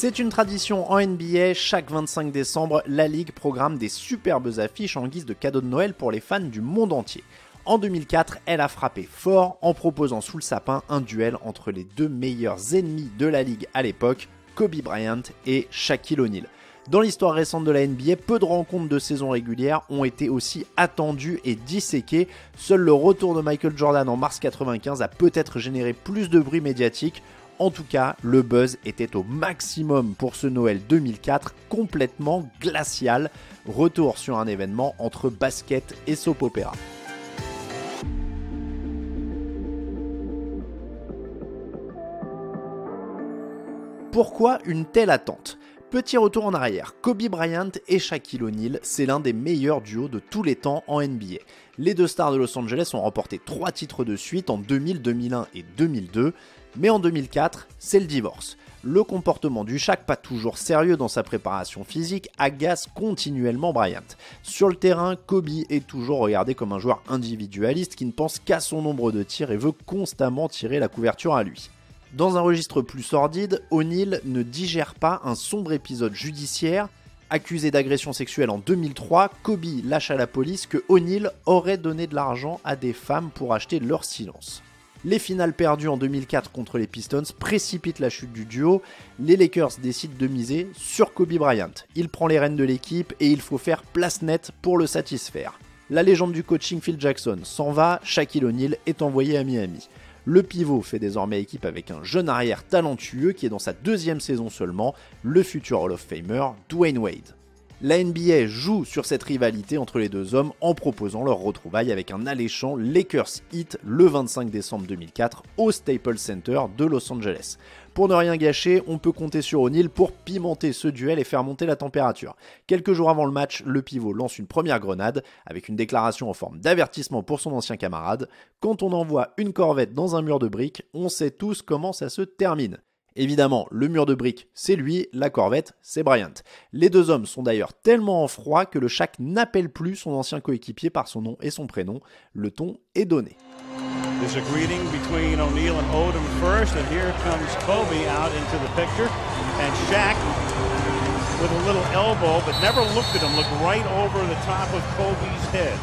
C'est une tradition en NBA, chaque 25 décembre, la Ligue programme des superbes affiches en guise de cadeau de Noël pour les fans du monde entier. En 2004, elle a frappé fort en proposant sous le sapin un duel entre les deux meilleurs ennemis de la Ligue à l'époque, Kobe Bryant et Shaquille O'Neal. Dans l'histoire récente de la NBA, peu de rencontres de saison régulière ont été aussi attendues et disséquées. Seul le retour de Michael Jordan en mars 1995 a peut-être généré plus de bruit médiatique. En tout cas, le buzz était au maximum pour ce Noël 2004, complètement glacial. Retour sur un événement entre basket et soap opéra. Pourquoi une telle attente ? Petit retour en arrière, Kobe Bryant et Shaquille O'Neal, c'est l'un des meilleurs duos de tous les temps en NBA. Les deux stars de Los Angeles ont remporté 3 titres de suite en 2000, 2001 et 2002, mais en 2004, c'est le divorce. Le comportement du Shaq, pas toujours sérieux dans sa préparation physique, agace continuellement Bryant. Sur le terrain, Kobe est toujours regardé comme un joueur individualiste qui ne pense qu'à son nombre de tirs et veut constamment tirer la couverture à lui. Dans un registre plus sordide, O'Neal ne digère pas un sombre épisode judiciaire. Accusé d'agression sexuelle en 2003, Kobe lâche à la police que O'Neal aurait donné de l'argent à des femmes pour acheter leur silence. Les finales perdues en 2004 contre les Pistons précipitent la chute du duo. Les Lakers décident de miser sur Kobe Bryant. Il prend les rênes de l'équipe et il faut faire place nette pour le satisfaire. La légende du coaching Phil Jackson s'en va, Shaquille O'Neal est envoyé à Miami. Le pivot fait désormais équipe avec un jeune arrière talentueux qui est dans sa 2e saison seulement, le futur Hall of Famer Dwayne Wade. La NBA joue sur cette rivalité entre les deux hommes en proposant leur retrouvaille avec un alléchant Lakers Heat le 25 décembre 2004 au Staples Center de Los Angeles. Pour ne rien gâcher, on peut compter sur O'Neal pour pimenter ce duel et faire monter la température. Quelques jours avant le match, le pivot lance une première grenade avec une déclaration en forme d'avertissement pour son ancien camarade. Quand on envoie une corvette dans un mur de briques, on sait tous comment ça se termine. Évidemment, le mur de briques, c'est lui, la corvette, c'est Bryant. Les deux hommes sont d'ailleurs tellement en froid que le Shaq n'appelle plus son ancien coéquipier par son nom et son prénom. Le ton est donné. There's a greeting between O'Neal and Odom first, and here comes Kobe out into the picture, and Shaq with a little elbow, but never looked at him, looked right over the top of Kobe's head.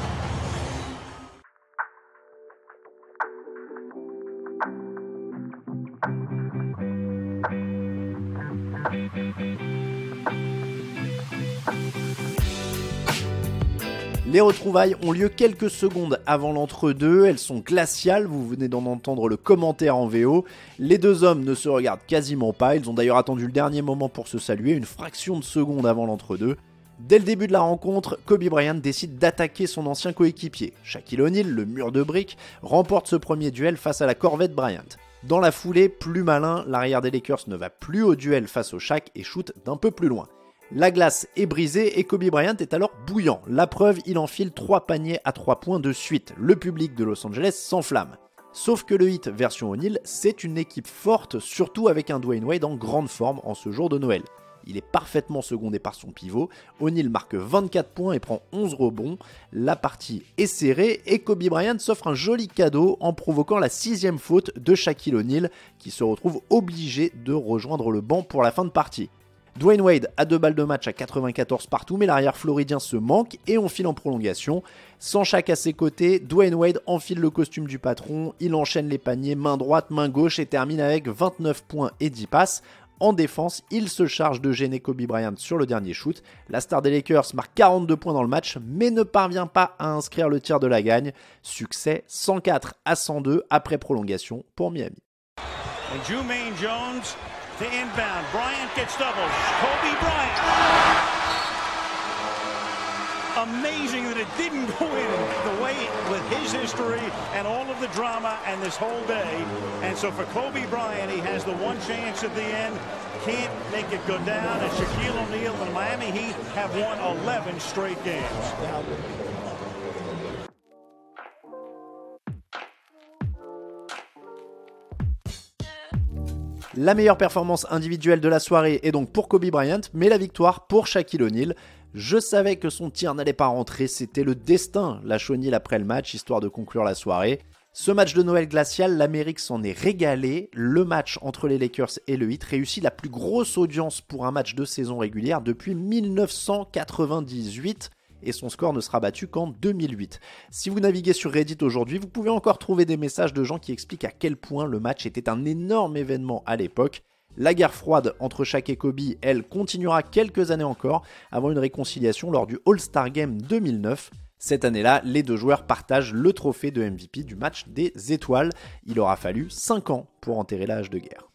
Les retrouvailles ont lieu quelques secondes avant l'entre-deux, elles sont glaciales, vous venez d'en entendre le commentaire en VO. Les deux hommes ne se regardent quasiment pas, ils ont d'ailleurs attendu le dernier moment pour se saluer, une fraction de seconde avant l'entre-deux. Dès le début de la rencontre, Kobe Bryant décide d'attaquer son ancien coéquipier. Shaquille O'Neal, le mur de briques, remporte ce premier duel face à la corvette Bryant. Dans la foulée, plus malin, l'arrière des Lakers ne va plus au duel face au Shaq et shoot d'un peu plus loin. La glace est brisée et Kobe Bryant est alors bouillant. La preuve, il enfile 3 paniers à 3 points de suite. Le public de Los Angeles s'enflamme. Sauf que le Heat version O'Neal, c'est une équipe forte, surtout avec un Dwayne Wade en grande forme en ce jour de Noël. Il est parfaitement secondé par son pivot. O'Neal marque 24 points et prend 11 rebonds. La partie est serrée et Kobe Bryant s'offre un joli cadeau en provoquant la 6e faute de Shaquille O'Neal qui se retrouve obligé de rejoindre le banc pour la fin de partie. Dwayne Wade a 2 balles de match à 94 partout, mais l'arrière floridien se manque et on file en prolongation. Sans Shaq à ses côtés, Dwayne Wade enfile le costume du patron, il enchaîne les paniers main droite, main gauche et termine avec 29 points et 10 passes. En défense, il se charge de gêner Kobe Bryant sur le dernier shoot. La star des Lakers marque 42 points dans le match, mais ne parvient pas à inscrire le tir de la gagne. Succès 104-102 après prolongation pour Miami. And Jermaine Jones to inbound. Bryant gets doubles. Kobe Bryant. Amazing that it didn't go in the way with his history and all of the drama and this whole day. And so for Kobe Bryant, he has the one chance at the end. Can't make it go down. And Shaquille O'Neal and the Miami Heat have won 11 straight games. La meilleure performance individuelle de la soirée est donc pour Kobe Bryant, mais la victoire pour Shaquille O'Neal. Je savais que son tir n'allait pas rentrer, c'était le destin, lâche O'Neal après le match, histoire de conclure la soirée. Ce match de Noël glacial, l'Amérique s'en est régalée. Le match entre les Lakers et le Heat réussit la plus grosse audience pour un match de saison régulière depuis 1998. Et son score ne sera battu qu'en 2008. Si vous naviguez sur Reddit aujourd'hui, vous pouvez encore trouver des messages de gens qui expliquent à quel point le match était un énorme événement à l'époque. La guerre froide entre Shaq et Kobe, elle, continuera quelques années encore avant une réconciliation lors du All-Star Game 2009. Cette année-là, les deux joueurs partagent le trophée de MVP du match des étoiles. Il aura fallu 5 ans pour enterrer l'âge de guerre.